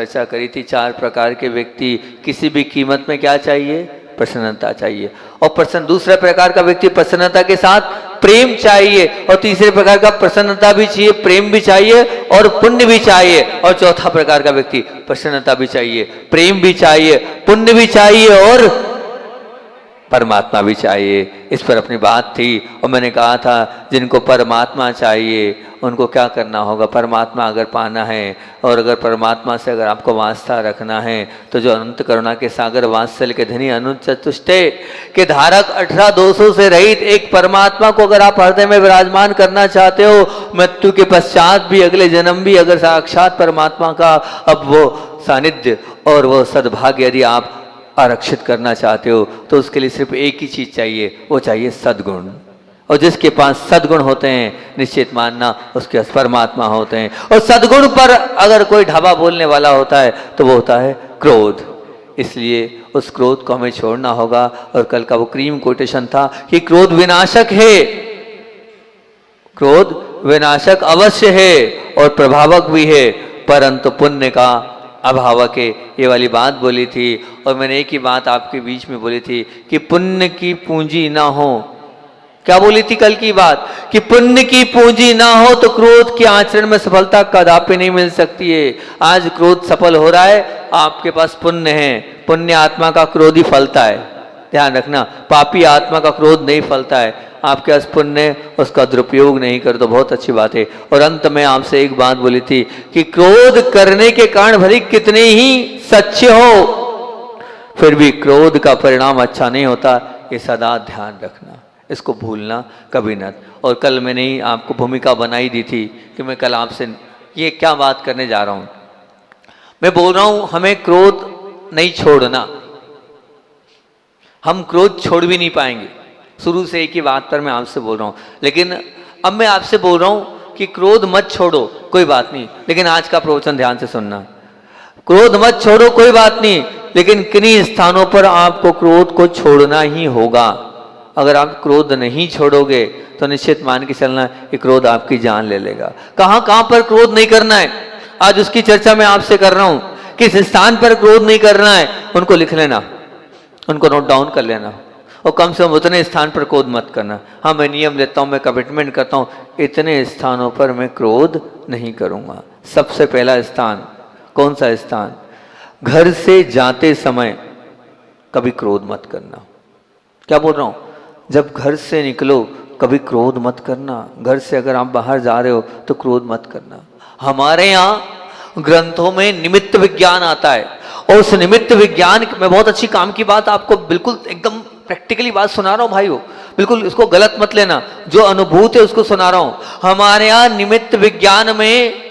चर्चा करी थी, 4 प्रकार के व्यक्ति किसी भी कीमत में क्या चाहिए, प्रसन्नता चाहिए। और दूसरे प्रकार का व्यक्ति प्रसन्नता के साथ प्रेम चाहिए, और तीसरे प्रकार का प्रसन्नता भी चाहिए, प्रेम भी चाहिए और पुण्य भी चाहिए, और चौथा प्रकार का व्यक्ति प्रसन्नता भी चाहिए, प्रेम भी चाहिए, पुण्य भी चाहिए और परमात्मा भी चाहिए। इस पर अपनी बात थी और मैंने कहा था जिनको परमात्मा चाहिए उनको क्या करना होगा, परमात्मा अगर पाना है और अगर परमात्मा से अगर आपको वास्ता रखना है तो जो अनंत करुणा के सागर वात्सल्य के धनी अनंत चतुष्टय के धारक 18 दोषों से रहित एक परमात्मा को अगर आप हृदय में विराजमान करना चाहते हो, मृत्यु के पश्चात भी अगले जन्म भी अगर साक्षात परमात्मा का अब वो सानिध्य और वो सद्भाग्य यदि आप आरक्षित करना चाहते हो तो उसके लिए सिर्फ एक ही चीज चाहिए, वो चाहिए सद्गुण। और जिसके पास सद्गुण होते हैं निश्चित मानना उसके पास परमात्मा होते हैं। और सद्गुण पर अगर कोई ढाबा बोलने वाला होता है तो वो होता है क्रोध। इसलिए उस क्रोध को हमें छोड़ना होगा। और कल का वो क्रीम कोटेशन था कि क्रोध विनाशक है, क्रोध विनाशक अवश्य है और प्रभावक भी है, परंतु पुण्य का अभावक है। ये वाली बात बोली थी। और मैंने एक ही बात आपके बीच में बोली थी कि पुण्य की पूंजी ना हो, क्या बोली थी कल की बात, कि पुण्य की पूंजी ना हो तो क्रोध के आचरण में सफलता कदापि नहीं मिल सकती है। आज क्रोध सफल हो रहा है, आपके पास पुण्य है, पुण्य आत्मा का क्रोध ही फलता है, ध्यान रखना। पापी आत्मा का क्रोध नहीं फलता है। आपके पास पुण्य, उसका दुरुपयोग नहीं कर तो बहुत अच्छी बात है। और अंत में आपसे एक बात बोली थी कि क्रोध करने के कारण भले कितने ही सच्चे हो फिर भी क्रोध का परिणाम अच्छा नहीं होता, ये सदा ध्यान रखना, इसको भूलना कभी न। और कल मैंने ही आपको भूमिका बनाई दी थी कि मैं कल आपसे ये क्या बात करने जा रहा हूं। मैं बोल रहा हूं हमें क्रोध नहीं छोड़ना, हम क्रोध छोड़ भी नहीं पाएंगे। शुरू से एक ही बात पर मैं आपसे बोल रहा हूं, लेकिन अब मैं आपसे बोल रहा हूं कि क्रोध मत छोड़ो, कोई बात नहीं, लेकिन आज का प्रवचन ध्यान से सुनना। क्रोध मत छोड़ो कोई बात नहीं, लेकिन किन्हीं स्थानों पर आपको क्रोध को छोड़ना ही होगा। अगर आप क्रोध नहीं छोड़ोगे तो निश्चित मान के चलना कि क्रोध आपकी जान ले लेगा। कहां कहां पर क्रोध नहीं करना है, आज उसकी चर्चा मैं आपसे कर रहा हूं। किस स्थान पर क्रोध नहीं करना है उनको लिख लेना, उनको नोट डाउन कर लेना, और कम से कम उतने स्थान पर क्रोध मत करना। हाँ, मैं नियम लेता हूं, मैं कमिटमेंट करता हूं, इतने स्थानों पर मैं क्रोध नहीं करूंगा। सबसे पहला स्थान कौन सा स्थान, घर से जाते समय कभी क्रोध मत करना। क्या बोल रहा हूं, जब घर से निकलो कभी क्रोध मत करना। घर से अगर आप बाहर जा रहे हो तो क्रोध मत करना। हमारे यहाँ ग्रंथों में निमित्त विज्ञान आता है, और उस निमित्त विज्ञान में बहुत अच्छी काम की बात आपको बिल्कुल एकदम प्रैक्टिकली बात सुना रहा हूं भाइयों, बिल्कुल इसको गलत मत लेना, जो अनुभूत है उसको सुना रहा हूं। हमारे यहाँ निमित्त विज्ञान में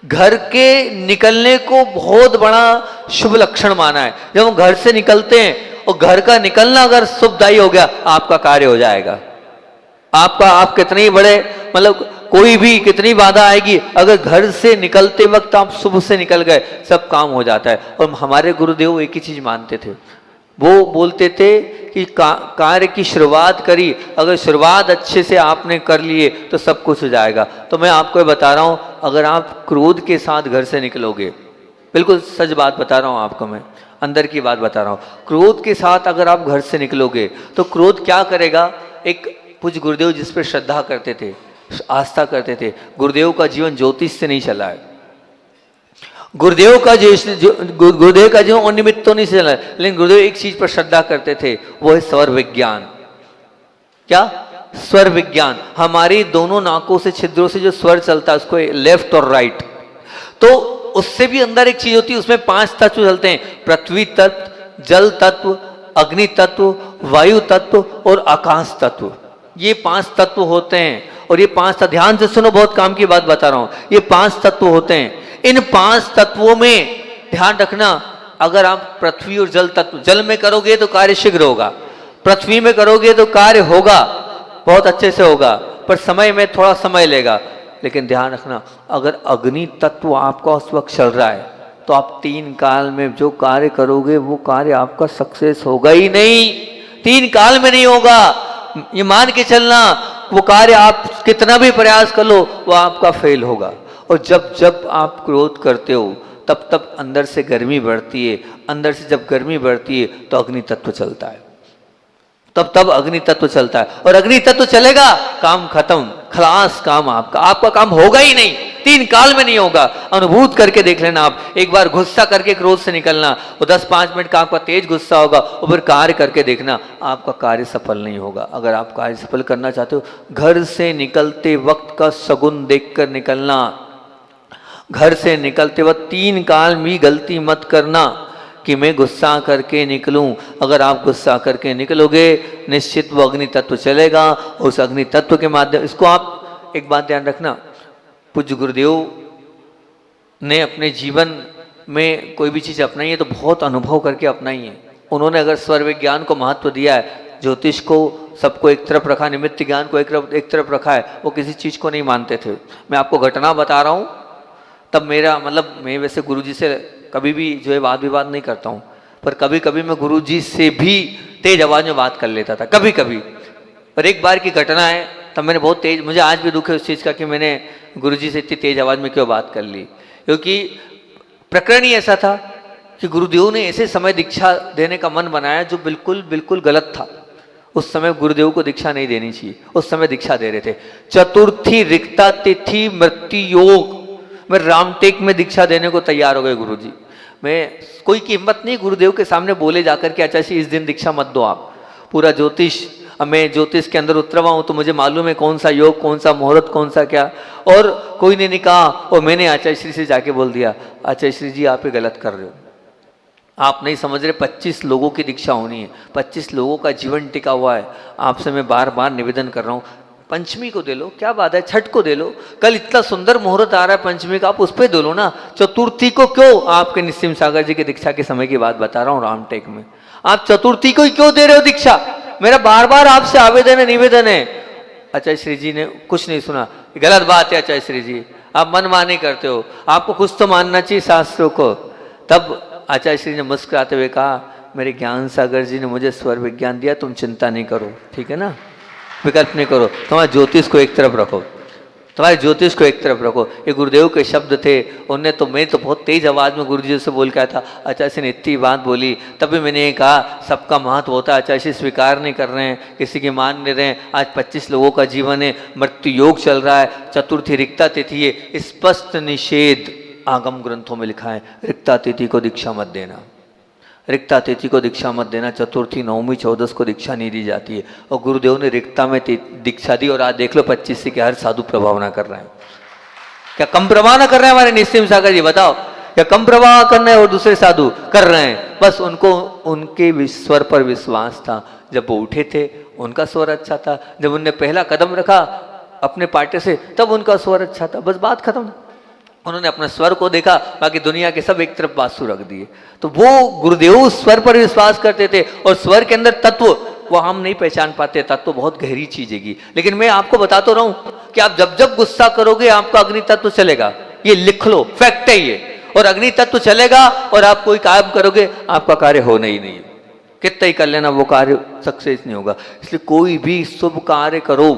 घर के निकलने को बहुत बड़ा शुभ लक्षण माना है। जब हम घर से निकलते हैं और घर का निकलना अगर शुभदायी हो गया, आपका कार्य हो जाएगा। आप कितने ही बड़े मतलब कोई भी कितनी बाधा आएगी, अगर घर से निकलते वक्त आप शुभ से निकल गए सब काम हो जाता है। और हमारे गुरुदेव एक ही चीज मानते थे, वो बोलते थे कि कार्य की शुरुआत करी, अगर शुरुआत अच्छे से आपने कर लिए तो सब कुछ हो जाएगा। तो मैं आपको बता रहा हूं, अगर आप क्रोध के साथ घर से निकलोगे, बिल्कुल सच बात बता रहा हूं आपको, मैं अंदर की बात बता रहा हूं, क्रोध के साथ अगर आप घर से निकलोगे तो क्रोध क्या करेगा। एक पूज्य गुरुदेव जिस पर श्रद्धा करते थे, आस्था करते थे, गुरुदेव का जीवन ज्योतिष से नहीं चला है, गुरुदेव का जीवन अनिमित्तों नहीं चला है, लेकिन गुरुदेव एक चीज पर श्रद्धा करते थे, वो है स्वर विज्ञान। क्या? स्वर विज्ञान। हमारी दोनों नाकों से छिद्रों से जो स्वर चलता है उसको लेफ्ट और राइट, तो उससे भी अंदर एक चीज होती है, उसमें 5 तत्व चलते हैं, पृथ्वी तत्व, जल तत्व, अग्नि तत्व, वायु तत्व और आकाश तत्व। ये 5 तत्व होते हैं। और ये 5 तत्व, ध्यान से सुनो, बहुत काम की बात बता रहा हूं, ये 5 तत्व होते हैं। इन 5 तत्वों में ध्यान रखना, अगर आप पृथ्वी और जल तत्व, जल में करोगे तो कार्य शीघ्र होगा, पृथ्वी में करोगे तो कार्य होगा, बहुत अच्छे से होगा, पर समय में थोड़ा समय लेगा। लेकिन ध्यान रखना, अगर अग्नि तत्व आपका उस वक्त चल रहा है तो आप 3 काल में जो कार्य करोगे वो कार्य आपका सक्सेस होगा ही नहीं, 3 काल में नहीं होगा। ये मान के चलना, वो कार्य आप कितना भी प्रयास कर लो वो आपका फेल होगा। और जब जब आप क्रोध करते हो तब तब अंदर से गर्मी बढ़ती है, अंदर से जब गर्मी बढ़ती है तो अग्नि तत्व चलता है, तब तब अग्नि तत्व चलता है। और अग्नि तत्व चलेगा, काम खत्म, खलास काम आपका, आपका काम होगा ही नहीं, 3 काल में नहीं होगा। अनुभूत करके देख लेना आप, एक बार गुस्सा करके क्रोध से निकलना, वो 10-5 मिनट का आपका तेज गुस्सा होगा, और फिर कार्य करके देखना, आपका कार्य सफल नहीं होगा। अगर आप कार्य सफल करना चाहते हो, घर से निकलते वक्त का सगुन देखकर निकलना। घर से निकलते वक्त 3 काल में गलती मत करना कि मैं गुस्सा करके निकलूं। अगर आप गुस्सा करके निकलोगे, निश्चित वो अग्नि तत्व चलेगा, उस अग्नि तत्व के माध्यम, इसको आप एक बात ध्यान रखना, पूज्य गुरुदेव ने अपने जीवन में कोई भी चीज़ अपनाई है तो बहुत अनुभव करके अपनाई है। उन्होंने अगर स्वर विज्ञान को महत्व दिया है, ज्योतिष को सबको एक तरफ रखा, निमित्त ज्ञान को एक तरफ रखा है, वो किसी चीज़ को नहीं मानते थे। मैं आपको घटना बता रहा हूँ, तब मेरा मतलब, मैं वैसे गुरुजी से कभी भी जो है वाद विवाद नहीं करता हूँ, पर कभी कभी मैं गुरुजी से भी तेज आवाज़ में बात कर लेता था, कभी कभी। पर एक बार की घटना है, तब मैंने बहुत तेज, मुझे आज भी दुख है उस चीज़ का कि मैंने गुरुजी से इतनी तेज आवाज़ में क्यों बात कर ली, क्योंकि प्रकरण ही ऐसा था कि गुरुदेव ने ऐसे समय दीक्षा देने का मन बनाया जो बिल्कुल बिल्कुल गलत था। उस समय गुरुदेव को दीक्षा नहीं देनी चाहिए, उस समय दीक्षा दे रहे थे। चतुर्थी रिक्ता तिथि मृत्यु योग, मैं रामटेक में दीक्षा देने को तैयार हो गए गुरुजी। मैं कोई की हिम्मत नहीं गुरुदेव के सामने बोले जाकर के, अच्छा इस दिन दीक्षा मत दो आप, पूरा ज्योतिष, अब मैं ज्योतिष के अंदर उतरा हुआ हूँ तो मुझे मालूम है कौन सा योग, कौन सा मुहूर्त, कौन सा क्या, और कोई ने कहा। और मैंने आचार्य श्री से जाके बोल दिया, आचार्य श्री जी आप ये गलत कर रहे हो, आप नहीं समझ रहे, 25 लोगों की दीक्षा होनी है, 25 लोगों का जीवन टिका हुआ है। आपसे मैं बार बार निवेदन कर रहा हूँ, पंचमी को दे लो, क्या बात है, छठ को दे लो, कल इतना सुंदर मुहूर्त आ रहा है पंचमी का, आप उस पर दे लो ना। चतुर्थी को क्यों, आपके निस्सिम सागर जी की दीक्षा के समय की बात बता रहा हूँ रामटेक में, आप चतुर्थी को ही क्यों दे रहे हो दीक्षा? मेरा बार बार आपसे आवेदन है, निवेदन है। आचार्य श्री जी ने कुछ नहीं सुना, गलत बात है आचार्य श्री जी, आप मनमानी करते हो, आपको कुछ तो मानना चाहिए शास्त्रों को। तब आचार्य श्री ने मुस्कुराते हुए कहा, मेरे ज्ञान सागर जी ने मुझे स्वर विज्ञान दिया, तुम चिंता नहीं करो, ठीक है ना, विकल्प नहीं करो, तुम्हारे ज्योतिष को एक तरफ रखो, तुम्हारे ज्योतिष को एक तरफ रखो। ये गुरुदेव के शब्द थे, उनने तो, मैं तो बहुत तेज आवाज़ में गुरुजी से बोल के आया था, आचार्य श्री ने इतनी बात बोली, तभी मैंने ये कहा सबका महत्व होता है, आचार्य श्री स्वीकार नहीं कर रहे हैं, किसी की मान नहीं रहे हैं। आज 25 लोगों का जीवन है, मृत्यु योग चल रहा है, चतुर्थी रिक्ता तिथि है, स्पष्ट निषेध आगम ग्रंथों में लिखा है, रिक्ता तिथि को दीक्षा मत देना, रिक्ता तिथि को दीक्षा मत देना, चतुर्थी, नवमी, 14 को दीक्षा नहीं दी जाती है। और गुरुदेव ने रिक्ता में दीक्षा दी, और आज देख लो 25 से के हर साधु प्रभावना कर रहे हैं। क्या कम प्रभावना कर रहे हैं हमारे निस्सिम सागर जी, बताओ, क्या कम प्रभाव कर रहे हैं और दूसरे साधु कर रहे हैं? बस उनको उनके स्वर पर विश्वास था, जब वो उठे थे उनका स्वर अच्छा था, जब उनने पहला कदम रखा अपने पार्टी से तब उनका स्वर अच्छा था, बस बात खत्म। उन्होंने अपने स्वर को देखा, बाकी दुनिया के सब एक तरफ बासु रख दिए। तो वो गुरुदेव स्वर पर विश्वास करते थे, और स्वर के अंदर तत्व वो हम नहीं पहचान पाते, तत्व बहुत गहरी चीज है। लेकिन मैं आपको बता तो रहा हूं कि आप जब जब गुस्सा करोगे आपका अग्नि तत्व चलेगा, ये लिख लो, फैक्ट है ये। और अग्नि तत्व चलेगा और आप कोई काम करोगे आपका कार्य होना ही नहीं, कितना ही कर लेना वो कार्य सक्सेस नहीं होगा। इसलिए कोई भी शुभ कार्य करो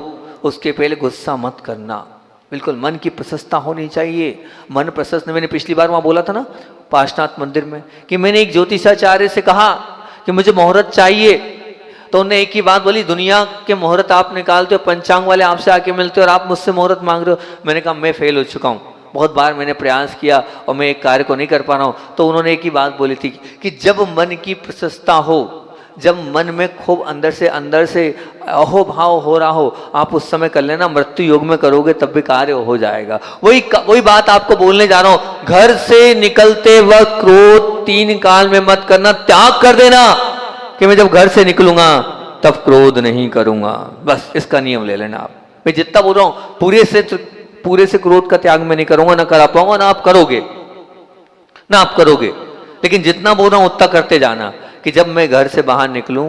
उसके पहले गुस्सा मत करना, बिल्कुल मन की प्रशंसा होनी चाहिए। मन प्रशस्त, मैंने पिछली बार वहाँ बोला था ना पार्श्वनाथ मंदिर में, कि मैंने एक ज्योतिषाचार्य से कहा कि मुझे मुहूर्त चाहिए, तो उन्होंने एक ही बात बोली, दुनिया के मुहूर्त आप निकालते हो, पंचांग वाले आपसे आके मिलते हो और आप मुझसे मुहूर्त मांग रहे हो। मैंने कहा मैं फेल हो चुका हूँ, बहुत बार मैंने प्रयास किया और मैं एक कार्य को नहीं कर पा रहा हूँ। तो उन्होंने एक ही बात बोली थी कि जब मन की प्रशंसा हो, जब मन में खूब अंदर से अहोभाव हो रहा हो, आप उस समय कर लेना, मृत्यु योग में करोगे तब भी कार्य हो जाएगा। वही बात आपको बोलने जा रहा हूं, घर से निकलते वक्त क्रोध 3 काल में मत करना, त्याग कर देना कि मैं जब घर से निकलूंगा तब क्रोध नहीं करूंगा, बस इसका नियम ले लेना आप। मैं जितना बोल रहा हूं पूरे से क्रोध का त्याग मैं नहीं करूंगा, ना करा पाऊंगा, ना आप करोगे, लेकिन जितना बोल रहा हूं उतना करते जाना कि जब मैं घर से बाहर निकलूं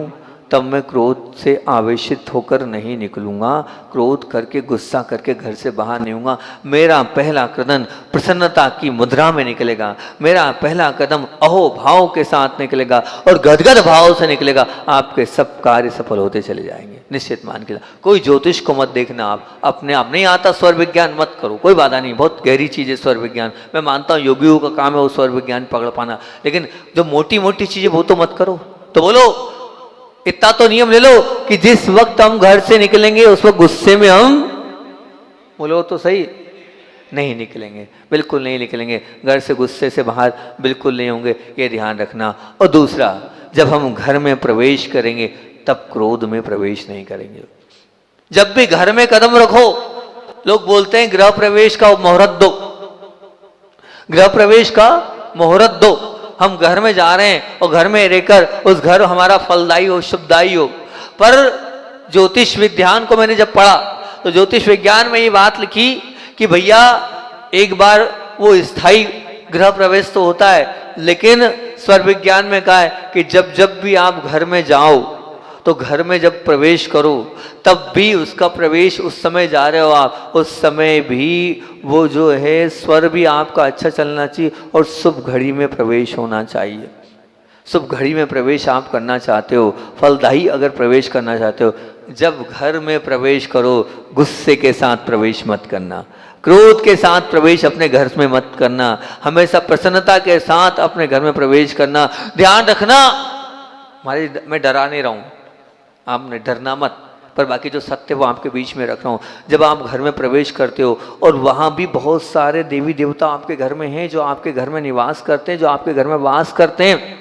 तब मैं क्रोध से आवेशित होकर नहीं निकलूंगा, क्रोध करके गुस्सा करके घर से बाहर नहीं होऊंगा। मेरा पहला कदम प्रसन्नता की मुद्रा में निकलेगा, मेरा पहला कदम अहो भाव के साथ निकलेगा और गदगद भाव से निकलेगा। आपके सब कार्य सफल होते चले जाएंगे, निश्चित मान के। कोई ज्योतिष को मत देखना, आप अपने आप नहीं आता स्वर विज्ञान मत करो, कोई बाधा नहीं, बहुत गहरी चीज़ है स्वर विज्ञान। मैं मानता हूँ योगियों का काम है वो स्वर विज्ञान पकड़ पाना, लेकिन जो मोटी मोटी चीज़ें वो तो मत करो। तो बोलो इतना तो नियम ले लो कि जिस वक्त हम घर से निकलेंगे उस वक्त गुस्से में हम, बोलो तो सही, नहीं निकलेंगे, बिल्कुल नहीं निकलेंगे, घर से गुस्से से बाहर बिल्कुल नहीं होंगे, ये ध्यान रखना। और दूसरा, जब हम घर में प्रवेश करेंगे तब क्रोध में प्रवेश नहीं करेंगे। जब भी घर में कदम रखो, लोग बोलते हैं गृह प्रवेश का मुहूर्त दो, गृह प्रवेश का मुहूर्त दो। हम घर में जा रहे हैं और घर में रहकर उस घर हमारा फलदायी हो, शुभदायी हो। पर ज्योतिष विज्ञान को मैंने जब पढ़ा तो ज्योतिष विज्ञान में ये बात लिखी कि भैया एक बार वो स्थायी गृह प्रवेश तो होता है, लेकिन स्वर विज्ञान में कहा है कि जब जब भी आप घर में जाओ तो घर में जब प्रवेश करो तब भी उसका प्रवेश, उस समय जा रहे हो आप, उस समय भी वो जो है स्वर भी आपका अच्छा चलना चाहिए और शुभ घड़ी में प्रवेश होना चाहिए। शुभ घड़ी में प्रवेश आप करना चाहते हो, फलदायी अगर प्रवेश करना चाहते हो, जब घर में प्रवेश करो गुस्से के साथ प्रवेश मत करना, क्रोध के साथ प्रवेश अपने घर में मत करना, हमेशा प्रसन्नता के साथ अपने घर में प्रवेश करना। ध्यान रखना, मैं डरा नहीं रहा हूँ, आपने डरना मत, पर बाकी जो सत्य वो आपके बीच में रख रहा हूँ। जब आप घर में प्रवेश करते हो और वहाँ भी बहुत सारे देवी देवता आपके घर में हैं, जो आपके घर में निवास करते हैं, जो आपके घर में वास करते हैं,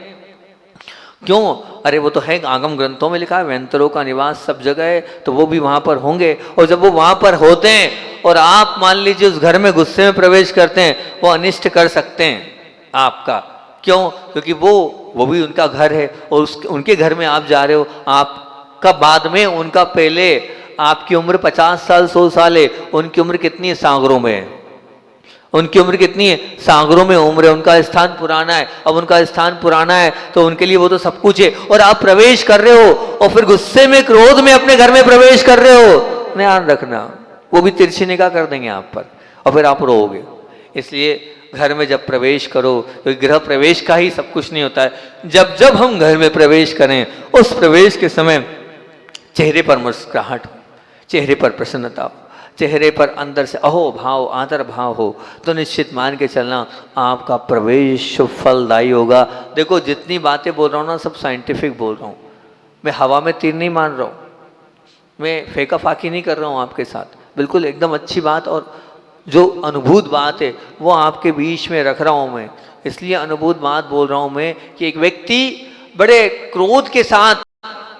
क्यों? अरे वो तो है, आगम ग्रंथों में लिखा है वैंतरों का निवास सब जगह है, तो वो भी वहाँ पर होंगे। और जब वो वहाँ पर होते हैं और आप मान लीजिए उस घर में गुस्से में प्रवेश करते हैं, वो अनिष्ट कर सकते हैं आपका। क्यों? क्योंकि वो भी उनका घर है और उनके घर में आप जा रहे हो, आपका बाद में, उनका पहले। आपकी उम्र 50 साल 100 साल है, उनकी उम्र कितनी है? सागरों में है। उनकी उम्र कितनी है? सागरों में उम्र है, उनका स्थान पुराना है। अब उनका स्थान पुराना है तो उनके लिए वो तो सब कुछ है, और आप प्रवेश कर रहे हो और फिर गुस्से में क्रोध में अपने घर में प्रवेश कर रहे हो, ध्यान रखना वो भी तिरछी निगाह कर देंगे आप पर और फिर आप रोओगे। इसलिए घर में जब प्रवेश करो, तो गृह प्रवेश का ही सब कुछ नहीं होता है। जब जब हम घर में प्रवेश करें उस प्रवेश के समय चेहरे पर मुस्कुराहट हो, चेहरे पर प्रसन्नता हो, चेहरे पर अंदर से अहो भाव, आदर भाव हो, तो निश्चित मान के चलना आपका प्रवेश शुभ फलदायी होगा। देखो जितनी बातें बोल रहा हूँ ना, सब साइंटिफिक बोल रहा हूँ, मैं हवा में तीर नहीं मान रहा हूँ, मैं फेंका फाकी नहीं कर रहा हूँ आपके साथ, बिल्कुल एकदम अच्छी बात और जो अनुभूत बात है वो आपके बीच में रख रहा हूँ मैं। इसलिए अनुभूत बात बोल रहा हूँ मैं कि एक व्यक्ति बड़े क्रोध के साथ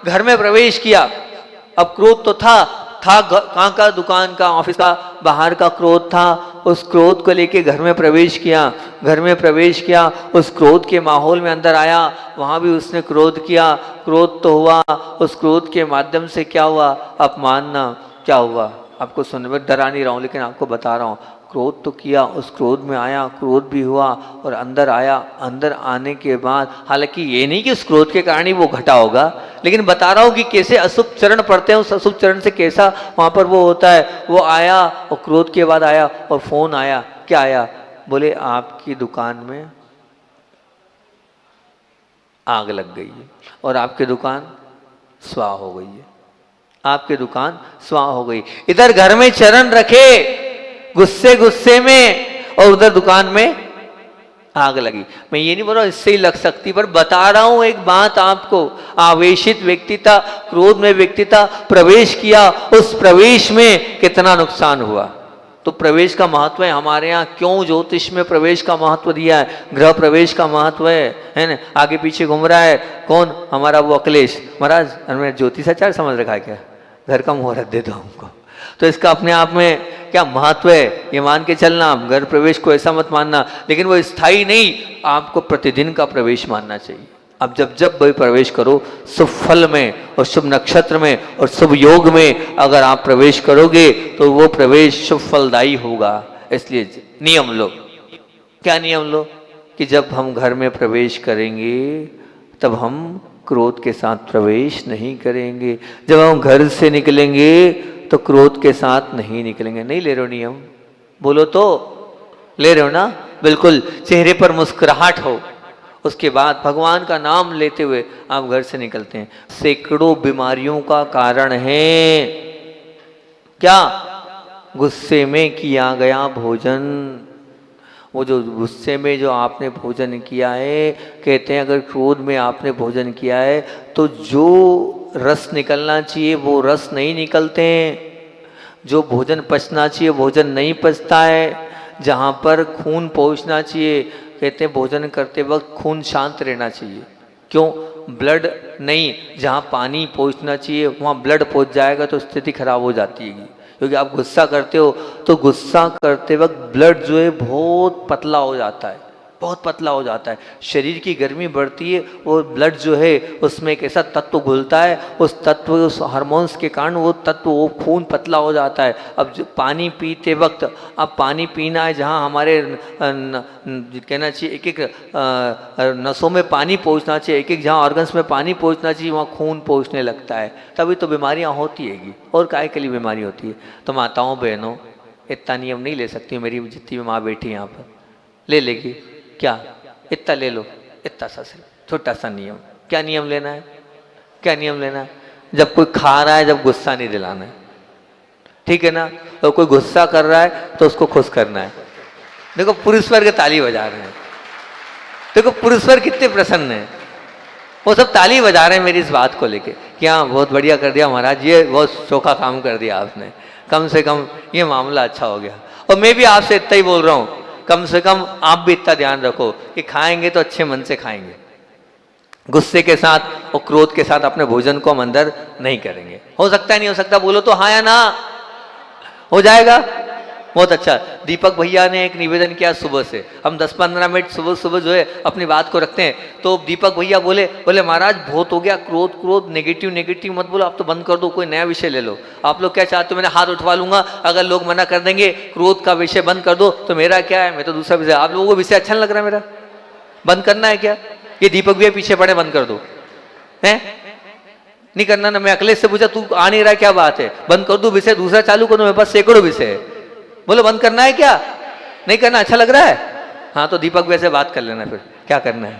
घर में प्रवेश किया। अब क्रोध तो था कहाँ का? दुकान का, ऑफिस का, बाहर का क्रोध था। उस क्रोध को लेके घर में प्रवेश किया, घर में प्रवेश किया, उस क्रोध के माहौल में अंदर आया, वहाँ भी उसने क्रोध किया, क्रोध तो हुआ। उस क्रोध के माध्यम से क्या हुआ? अपमानना। क्या हुआ? आपको सुनने में डरा नहीं रहा हूँ, लेकिन आपको बता रहा हूँ, क्रोध तो किया, उस क्रोध में आया, क्रोध भी हुआ और अंदर आया। अंदर आने के बाद, हालांकि ये नहीं कि उस क्रोध के कारण ही वो घटा होगा, लेकिन बता रहा हूँ कि कैसे अशुभ चरण पड़ते हैं, उस अशुभ चरण से कैसा वहाँ पर वो होता है। वो आया और क्रोध के बाद आया और फोन आया। क्या आया? बोले आपकी दुकान में आग लग गई है और आपकी दुकान स्वाह हो गई है, आपकी दुकान स्वाह हो गई। इधर घर में चरण रखे गुस्से गुस्से में और उधर दुकान में आग लगी। मैं ये नहीं बोल रहा इससे ही लग सकती, पर बता रहा हूं एक बात आपको। आवेशित व्यक्ति था, क्रोध में व्यक्ति था, प्रवेश किया, उस प्रवेश में कितना नुकसान हुआ। तो प्रवेश का महत्व है हमारे यहाँ। क्यों ज्योतिष में प्रवेश का महत्व दिया है, गृह प्रवेश का महत्व है ना। आगे पीछे घूम रहा है कौन? हमारा वो अखिलेश महाराज, हमें ज्योतिषाचार्य समझ रखा है क्या? घर का मुहूर्त दे दो हमको। तो इसका अपने आप में क्या महत्व है, ये मान के चलना। घर प्रवेश को ऐसा मत मानना, लेकिन वो स्थायी नहीं, आपको प्रतिदिन का प्रवेश मानना चाहिए। अब जब जब भी प्रवेश करो, शुभ फल में और शुभ नक्षत्र में और शुभ योग में अगर आप प्रवेश करोगे तो वो प्रवेश शुभ फलदायी होगा। इसलिए नियम लो। क्या नियम लो? कि जब हम घर में प्रवेश करेंगे तब हम क्रोध के साथ प्रवेश नहीं करेंगे। जब हम घर से निकलेंगे तो क्रोध के साथ नहीं निकलेंगे। नहीं ले रहे हो नियम? बोलो तो, ले रहे हो ना? बिल्कुल, चेहरे पर मुस्कुराहट हो, उसके बाद भगवान का नाम लेते हुए आप घर से निकलते हैं। सैकड़ों बीमारियों का कारण है क्या? गुस्से में किया गया भोजन। वो जो गुस्से में जो आपने भोजन किया है, कहते हैं अगर क्रोध में आपने भोजन किया है तो जो रस निकलना चाहिए वो रस नहीं निकलते हैं, जो भोजन पचना चाहिए भोजन नहीं पचता है, जहाँ पर खून पहुँचना चाहिए, कहते हैं भोजन करते वक्त खून शांत रहना चाहिए। क्यों? ब्लड नहीं, जहाँ पानी पहुँचना चाहिए वहाँ ब्लड पहुँच जाएगा तो स्थिति खराब हो जाती है। क्योंकि आप गुस्सा करते हो तो गुस्सा करते वक्त ब्लड जो है बहुत पतला हो जाता है, बहुत पतला हो जाता है। शरीर की गर्मी बढ़ती है, वो ब्लड जो है उसमें एक ऐसा तत्व घुलता है, उस तत्व उस हार्मोन्स के कारण वो तत्व वो खून पतला हो जाता है। अब जो पानी पीते वक्त, अब पानी पीना है जहाँ हमारे कहना चाहिए एक एक नसों में पानी पहुँचना चाहिए, एक एक जहाँ ऑर्गन्स में पानी पहुँचना चाहिए वहाँ खून पहुँचने लगता है, तभी तो बीमारियाँ होती हैगी। और काहे के लिए बीमारी होती है? तो माताओं बहनों, इतना नियम नहीं ले सकती हूँ, मेरी जितनी भी माँ बैठी यहाँ पर ले लेगी क्या? इतना ले लो, इतना सा छोटा सा नियम। क्या नियम लेना है? क्या नियम लेना है? जब कोई खा रहा है, जब गुस्सा नहीं दिलाना है, ठीक है ना? तो कोई गुस्सा कर रहा है तो उसको खुश करना है। देखो पुरुष वर्ग ताली बजा रहे हैं, देखो पुरुष वर्ग कितने प्रसन्न है, वो सब ताली बजा रहे हैं मेरी इस बात को लेके कि हाँ बहुत बढ़िया कर दिया महाराज, ये बहुत चोखा काम कर दिया आपने, कम से कम ये मामला अच्छा हो गया। और मैं भी आपसे इतना ही बोल रहा हूँ, कम से कम आप भी इतना ध्यान रखो कि खाएंगे तो अच्छे मन से खाएंगे, गुस्से के साथ और क्रोध के साथ अपने भोजन को हम अंदर नहीं करेंगे। हो सकता है नहीं हो सकता? बोलो तो हाँ या ना। हो जाएगा? बहुत अच्छा। दीपक भैया ने एक निवेदन किया सुबह से, हम 10-15 मिनट सुबह सुबह जो है अपनी बात को रखते हैं। तो दीपक भैया बोले महाराज बहुत हो गया, क्रोध नेगेटिव मत बोलो, आप तो बंद कर दो, कोई नया विषय ले लो। आप लोग क्या चाहते हो? मैंने हाथ उठवा लूंगा अगर लोग मना कर देंगे क्रोध का विषय बंद कर दो तो मेरा क्या है, मैं तो दूसरा विषय। आप लोगों को विषय अच्छा नहीं लग रहा मेरा, बंद करना है क्या? ये दीपक भैया पीछे पड़े, बंद कर दो। है नहीं करना ना? मैं अखिलेश से पूछा तू आ नहीं रहा, क्या बात है? बंद कर दो विषय, दूसरा चालू कर दो, मेरे पास सैकड़ों विषय है। बोलो बंद करना है क्या? नहीं करना? अच्छा लग रहा है? हाँ तो दीपक वैसे बात कर लेना, फिर क्या करना है?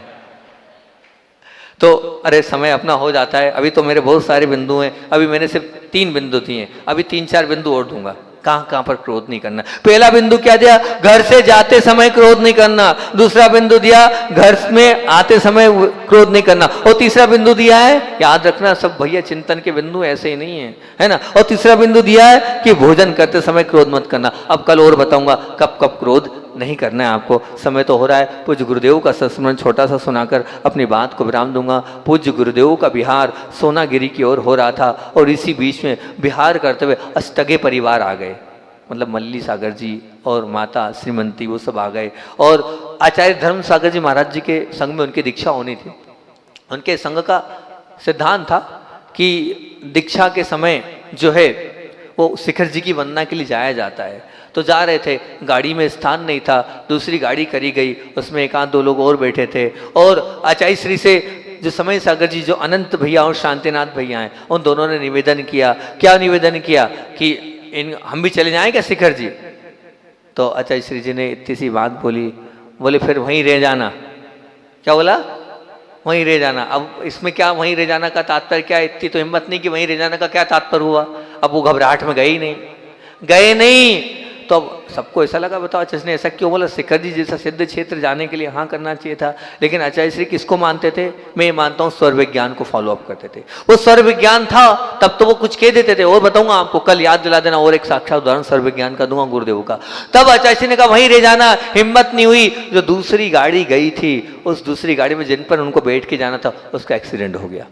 तो अरे समय अपना हो जाता है, अभी तो मेरे बहुत सारे बिंदु हैं, अभी मैंने सिर्फ 3 बिंदु दिए, अभी 3-4 बिंदु और दूंगा। कहाँ कहाँ पर क्रोध नहीं करना? पहला बिंदु क्या दिया? घर से जाते समय क्रोध नहीं करना। दूसरा बिंदु दिया घर में आते समय क्रोध नहीं करना। और तीसरा बिंदु दिया है, याद रखना सब भैया चिंतन के बिंदु ऐसे ही नहीं है, है ना? और तीसरा बिंदु दिया है कि भोजन करते समय क्रोध मत करना। अब कल और बताऊंगा कब कब क्रोध नहीं करना है आपको। समय तो हो रहा है, पूज्य गुरुदेव का संस्मरण छोटा सा सुनाकर अपनी बात को विराम दूंगा। पूज्य गुरुदेव का बिहार सोनागिरी की ओर हो रहा था और इसी बीच में बिहार करते हुए अष्टगे परिवार आ गए, मतलब मल्ली सागर जी और माता श्रीमंती वो सब आ गए। और आचार्य धर्म सागर जी महाराज जी के संग में उनकी दीक्षा होनी थी। उनके संघ का सिद्धांत था कि दीक्षा के समय जो है वो शिखर जी की वंदना के लिए जाया जाता है। तो जा रहे थे, गाड़ी में स्थान नहीं था, दूसरी गाड़ी करी गई, उसमें 1-2 लोग और बैठे थे। और आचार्य श्री से जो समय सागर जी, जो अनंत भैया और शांतिनाथ भैया हैं, उन दोनों ने निवेदन किया। क्या निवेदन किया? कि हम भी चले जाएं क्या शिखर जी? तो आचार्य श्री जी ने इतनी सी बात बोली, बोले फिर वहीं रह जाना। क्या बोला? वहीं रह जाना। अब इसमें क्या वहीं रह जाना का तात्पर्य क्या? इतनी तो हिम्मत नहीं कि वहीं रह जाना का क्या तात्पर्य हुआ? अब वो घबराहट में गए नहीं। तो अब सबको ऐसा लगा, बताओ आचार्य ने ऐसा क्यों बोला? शिखर जी जैसा सिद्ध क्षेत्र जाने के लिए हाँ करना चाहिए था। लेकिन आचार्य श्री किसको मानते थे? मैं ये मानता हूँ स्वर विज्ञान को फॉलो अप करते थे। वो स्वर विज्ञान था तब तो वो कुछ कह देते थे। और बताऊंगा आपको, कल याद दिला देना और एक साक्षात उदाहरण स्वर विज्ञान का दूंगा गुरुदेव का। तब आचार्य श्री ने कहा वहीं रह जाना। हिम्मत नहीं हुई। जो दूसरी गाड़ी गई थी, उस दूसरी गाड़ी में जिन पर उनको बैठ के जाना था उसका एक्सीडेंट हो गया।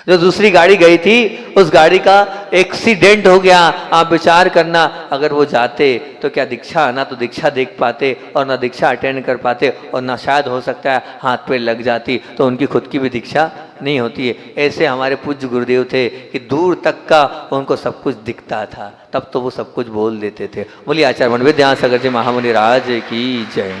जो दूसरी गाड़ी गई थी उस गाड़ी का एक्सीडेंट हो गया। आप विचार करना, अगर वो जाते तो क्या दीक्षा, ना तो दीक्षा देख पाते और ना दीक्षा अटेंड कर पाते, और ना शायद हो सकता है हाथ पे लग जाती तो उनकी खुद की भी दीक्षा नहीं होती है। ऐसे हमारे पूज्य गुरुदेव थे कि दूर तक का उनको सब कुछ दिखता था, तब तो वो सब कुछ बोल देते थे। बोलिए आचार्य विद्यासागर जी महामुनि राज की जय।